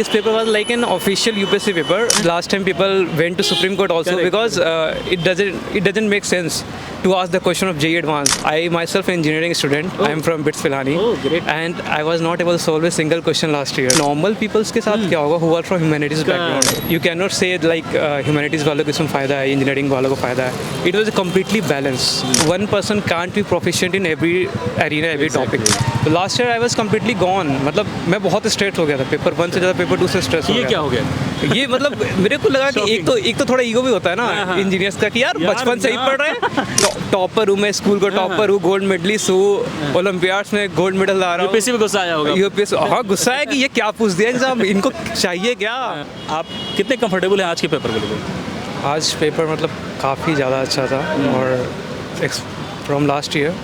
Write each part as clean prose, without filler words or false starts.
This paper was like an official UPSC paper. Last time people went to Supreme Court also. Correct. Because it doesn't make sense to ask the question of JEE Advanced. I myself an engineering student. I am from BITS Pilani. Oh, great. And I was not able to solve a single question last year. Normal peoples के साथ क्या होगा who are from humanities background? You cannot say like humanities वालों को इसमें फायदा है, engineering वालों को फायदा है. It was completely balanced. One person can't be proficient in every arena, every topic. So last year I was completely gone. मतलब मैं बहुत स्ट्रेस हो गया था. पेपर 1 से ज़्यादा पेपर 2 से स्ट्रेस हो गया. ये क्या हो गया? ये मतलब मेरे को लगा कि एक तो थोड़ा ईगो भी होता है ना इंजीनियर्स का कि यार बचपन से ही पढ़ रहे हैं. टॉपर हूँ मैं, स्कूल का टॉपर हूँ, गोल्ड मेडलिस्ट हूँ, ओलंपियाड्स में गोल्ड मेडल ला रहा हूँ. यूपीएससी में गुस्सा आया होगा. यूपीएससी हाँ गुस्सा है कि ये क्या पूछ दिया एग्जाम, इनको चाहिए क्या. आप कितने कंफर्टेबल हैं आज के पेपर को लेकर? आज पेपर मतलब काफ़ी ज़्यादा अच्छा था और from last year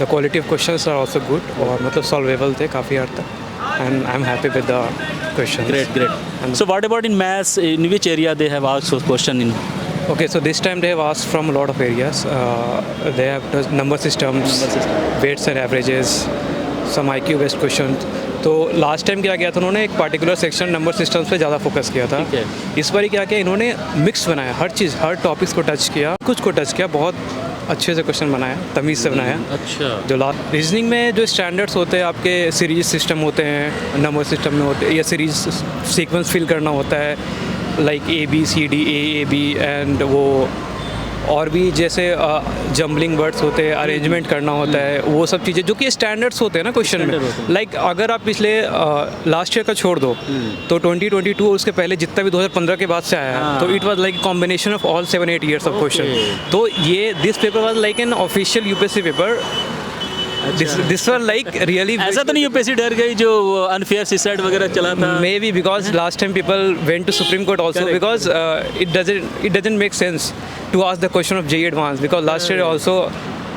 the quality of questions are also good और मतलब सॉल्वेबल थे काफ़ी हद तक. And I'm happy with the questions. Great. So what about in maths? In which area they have asked those question in? Okay, so this time they have asked from a lot of areas. They have done number systems, weights and averages, some IQ based questions. तो last time क्या किया था उन्होंने एक particular section number systems पे ज़्यादा focus किया था. इस बार क्या किया इन्होंने मिक्स बनाया, हर चीज़ हर टॉपिक्स को टच किया, कुछ को टच किया, बहुत अच्छे से क्वेश्चन बनाया, तमीज़ से बनाया. अच्छा. जो लास्ट रीजनिंग में जो स्टैंडर्ड्स होते हैं आपके सीरीज सिस्टम होते हैं, नंबर सिस्टम में होते हैं या सीरीज सीक्वेंस फिल करना होता है like ABCD A B and वो और भी जैसे जम्बलिंग वर्ड्स होते हैं, अरेंजमेंट करना होता है, वो सब चीज़ें जो कि स्टैंडर्ड्स होते हैं ना क्वेश्चन में. लाइक अगर आप पिछले लास्ट ईयर का छोड़ दो तो 2022 उसके पहले जितना भी 2015 के बाद से आया है तो it was like combination of all 7-8 years of question. तो ये this paper was like an official UPSC paper. This were like really ऐसा तो नहीं यूपीएससी डर गई जो अनफेयर सुसाइड वगैरह चला था? Maybe because last time people went to Supreme Court also because it doesn't make sense to ask the question of JEE Advanced because last year also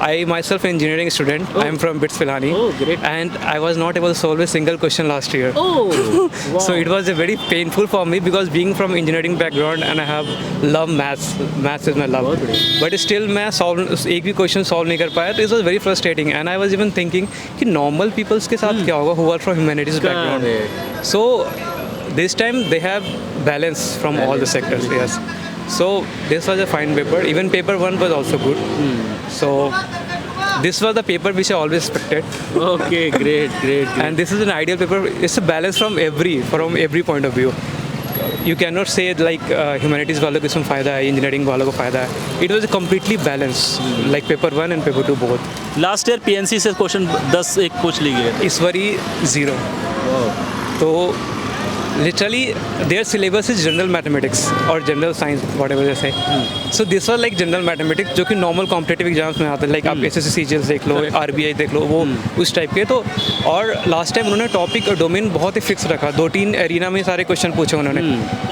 I myself an engineering student. I am from BITS Pilani. Oh, great. And I was not able to solve a single question last year. Oh, wow. So it was a very painful for me because being from engineering background and I have love maths. Maths is my love. But still मैं एक भी question solve नहीं कर पाया तो it was very frustrating. And I was even thinking कि normal peoples के साथ क्या होगा who are from humanities background. So this time they have balance from all the sectors. Yes. So this was a fine paper. Even paper 1 was also good. So this was the paper which I always expected. Okay, great. And this is an ideal paper. It's a balance from every point of view. You cannot say like humanities वालों को इसमें फ़ायदा है, engineering वालों को फ़ायदा है. It was completely balanced, like paper 1 and paper 2 both. Last year PNC से क्वेश्चन 10 एक पूछ ली गई. इस बारी 0. तो literally their syllabus is general mathematics or general science whatever they say. So this was like general mathematics जो कि normal competitive exams में आते हैं, like आप SSC CGL देख लो, RBI देख लो, वो उस टाइप के. तो और लास्ट टाइम उन्होंने टॉपिक और डोमेन बहुत ही फिक्स रखा, 2-3 एरिना में सारे क्वेश्चन पूछे उन्होंने.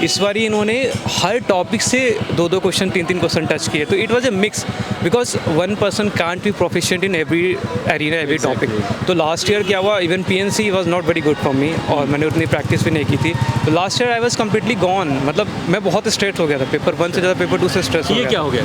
इस बार इन्होंने हर टॉपिक से 2-2 क्वेश्चन 3-3 क्वेश्चन टच किए. तो it was a mix because one person can't be proficient in every arena every topic. तो लास्ट ईयर क्या हुआ, even PNC was not very good for me और मैंने उतनी प्रैक्टिस भी नहीं की थी. तो last year I was completely gone, मतलब मैं बहुत स्ट्रेस हो गया था. पेपर 1 से ज़्यादा पेपर 2 से स्ट्रेस हो गया. ये क्या हो गया?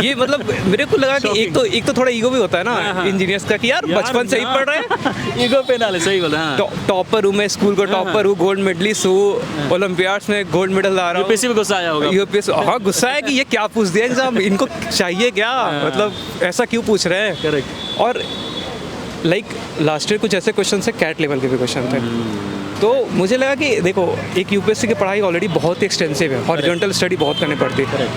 ये मतलब मेरे को लगा कि एक तो थोड़ा ईगो भी होता है ना इंजीनियर्स का कि यार बचपन से ही पढ़ रहे हैं. ईगो पे ना ले, सही बोला. टॉपर हूँ मैं, स्कूल का टॉपर हूँ, गोल्ड मेडलिस्ट हूँ, ओलंपियाड्स में गोल्ड मेडल ला रहा हूँ. यूपीएससी में गुस्सा आया होगा. यूपीएससी हाँ गुस्सा है कि ये क्या पूछ दिया एग्जाम, इनको चाहिए क्या, मतलब ऐसा क्यों पूछ रहे हैं. करेक्ट. और लाइक लास्ट ईयर कुछ ऐसे क्वेश्चन थे, कैट लेवल के भी क्वेश्चन थे. तो मुझे लगा कि देखो एक UPSC की पढ़ाई ऑलरेडी बहुत ही एक्सटेंसिव है, हॉरिजॉन्टल स्टडी बहुत करनी पड़ती है.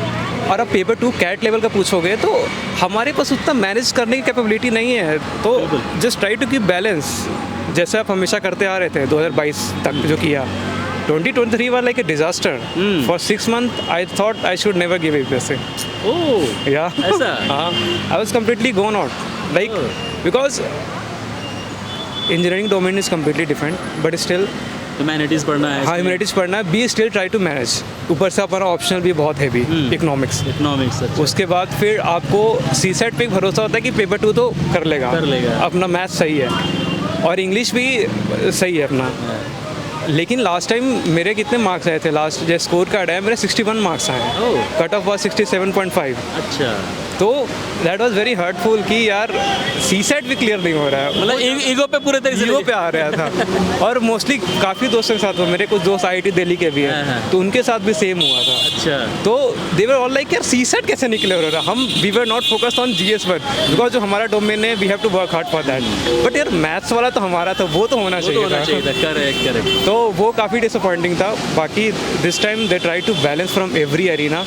और अब पेपर 2 कैट लेवल का पूछोगे तो हमारे पास उतना मैनेज करने की कैपेबिलिटी नहीं है. तो just try to keep balance जैसे आप हमेशा करते आ रहे थे 2022 तक जो किया. 2023 was like a disaster. For 6 months, I thought I should never give UPSC. Oh, yeah. ऐसा? I was completely gone out. Like because engineering domain is completely different, but still. Humanities पढ़ना है. हाँ ह्यूमैनिटीज़ पढ़ना है. Be still try to manage. ऊपर से हमारा optional भी बहुत हैवी, इकोनॉमिक्स. अच्छा. उसके बाद फिर आपको CSET पे भरोसा होता है कि पेपर 2 तो कर लेगा. अपना मैथ सही है और इंग्लिश भी सही है अपना. लेकिन लास्ट टाइम मेरे कितने मार्क्स आए थे, लास्ट जो स्कोर कार्ड है मेरे 61 मार्क्स आए. कट ऑफ हुआ 67.5. अच्छा. तो दैट वाज वेरी हर्टफुल कि यार सी सेट भी क्लियर नहीं हो रहा है, मतलब ईगो पे पूरे तरीके से ईगो पे आ रहा था। और मोस्टली काफ़ी दोस्तों के साथ हुआ, मेरे कुछ दोस्त IIT दिल्ली के भी हाँ, हैं, हाँ। तो उनके साथ भी सेम हुआ था। अच्छा तो दे वर ऑल लाइक यार सी सेट कैसे नहीं क्लियर हो रहा, हम we were not focused on GS1 because जो हमारा डोमेन है we have to work hard for that, but यार मैथ्स वाला तो हमारा था, वो तो होना वो तो चाहिए होना चाहिए था। था, करेक्ट करेक्ट। तो वो काफ़ी डिसअपॉइंटिंग था। बाकी this time they try to balance from every arena,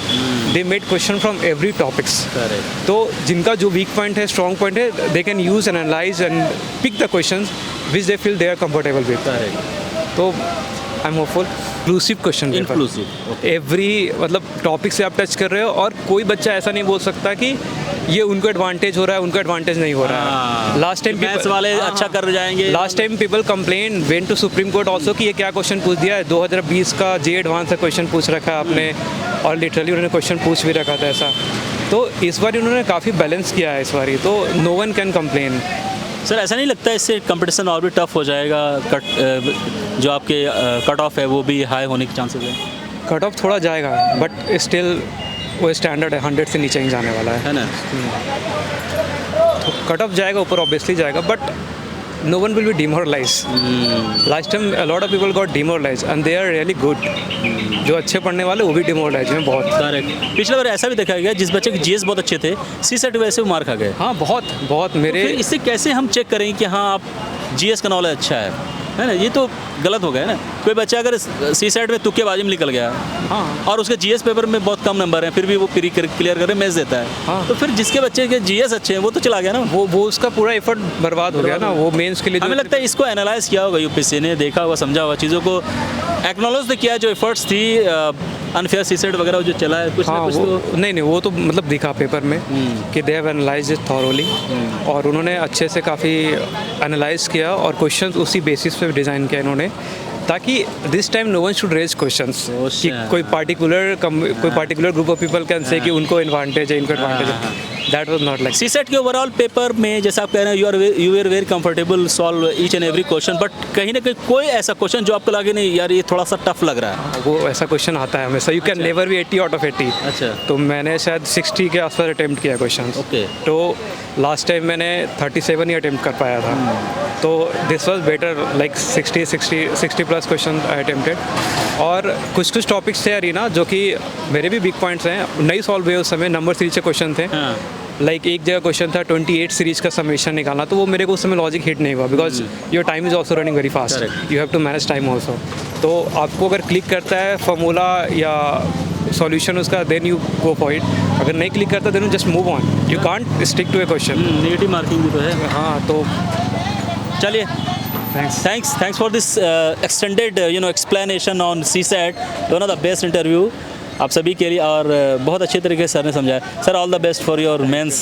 they made question from every topics. Correct. तो जिनका जो वीक पॉइंट है, स्ट्रॉन्ग पॉइंट है, they can use and analyse and pick the questions which they feel they are comfortable with. Correct. तो I am hopeful. Inclusive question, inclusive. Every मतलब topic से आप touch कर रहे हो, और कोई बच्चा ऐसा नहीं बोल सकता कि ये उनको एडवांटेज हो रहा है, उनको एडवांटेज नहीं हो रहा है। लास्ट टाइम मैथ्स वाले अच्छा कर जाएंगे। Last time people complain went to Supreme Court also कि ये क्या क्वेश्चन पूछ दिया है, 2020 का जे एडवांस का क्वेश्चन पूछ रखा है आपने, और लिटरली उन्होंने क्वेश्चन पूछ भी रखा था ऐसा। तो इस बार उन्होंने काफ़ी बैलेंस किया है इस बार, तो no one can complain. Sir ऐसा नहीं लगता इससे कंपटीशन और भी टफ हो जाएगा, जो आपके कट ऑफ है वो भी हाई होने के चांसेस हैं? कट ऑफ थोड़ा जाएगा, बट स्टिल वो स्टैंडर्ड है, 100 से नीचे ही जाने वाला है। ना? तो कट ऑफ जाएगा ऊपर, ऑब्वियसली जाएगा, but no one will be demoralized. Last time a lot of people got demoralized and they are really good. जो अच्छे पढ़ने वाले वो भी demoralized हैं बहुत। करेक्ट। पिछले बार ऐसा भी देखा गया जिस बच्चे के GS बहुत अच्छे थे, सी सेट वैसे वो मार खा गए। हाँ बहुत बहुत मेरे। फिर इससे कैसे हम चेक करें कि हाँ आप GS का नॉलेज अच्छा है ना? ये तो गलत हो गया ना। कोई बच्चा अगर सी सेट में तुक्केबाजी में निकल गया, हाँ और उसके GS पेपर में बहुत कम नंबर हैं, फिर भी वो प्री क्लियर करके मैच देता है, हाँ। तो फिर जिसके बच्चे के GS अच्छे हैं वो तो चला गया ना। वो उसका पूरा एफर्ट बर्बाद हो गया ना, वो मेंस के लिए हमें लगता है इसको एनालाइज किया होगा UPSC ने, देखा होगा, समझा होगा, चीज़ों को एक्नॉलेज तो किया, जो एफर्ट्स थी अनफेयर सी सेट वगैरह जो चला है कुछ हाँ ना कुछ वो तो। नहीं वो तो मतलब दिखा पेपर में कि they have analyse it thoroughly, और उन्होंने अच्छे से काफ़ी एनालाइज किया और क्वेश्चंस उसी बेसिस पे डिज़ाइन किया इन्होंने, ताकि this time no one should raise questions कि कोई particular group of people can say कि उनको एडवांटेज है, इनको एडवांटेज है। That was not like. CSAT के ओवरऑल पेपर में जैसा आप कह रहे हैं you are very comfortable solve each and every question, but कहीं ना कहीं कोई ऐसा क्वेश्चन जो आपको लगे नहीं यार ये थोड़ा सा टफ लग रहा है? वो ऐसा क्वेश्चन आता है हमेशा, you can never be 80 out of 80। अच्छा। तो मैंने शायद 60 के आसपास अटेम्प्ट किया क्वेश्चन। ओके। तो लास्ट टाइम मैंने 37 ही अटेम्प्ट कर पाया था, तो this was better, like 60 plus question I attempted. और कुछ टॉपिक्स थे अरीना जो कि मेरे भी बिग पॉइंट्स हैं, नहीं सॉल्व हुए उस समय, नंबर सीरीज के क्वेश्चन थे। हाँ। लाइक एक जगह क्वेश्चन था 28 सीरीज का समेशन निकालना, तो वो मेरे को उस समय लॉजिक हिट नहीं हुआ, because your time is also running very fast, Correct. You have to manage time also. तो आपको अगर क्लिक करता है फॉर्मूला या सॉल्यूशन उसका, then you go for it. अगर नहीं क्लिक करता then just move on, you can't stick to a question. Negative marking भी तो है। हाँ तो चलिए, thanks for this extended explanation on CSAT, one of the best interview आप सभी के लिए, और बहुत अच्छे तरीके से सर ने समझाया। Sir all the best for your mains.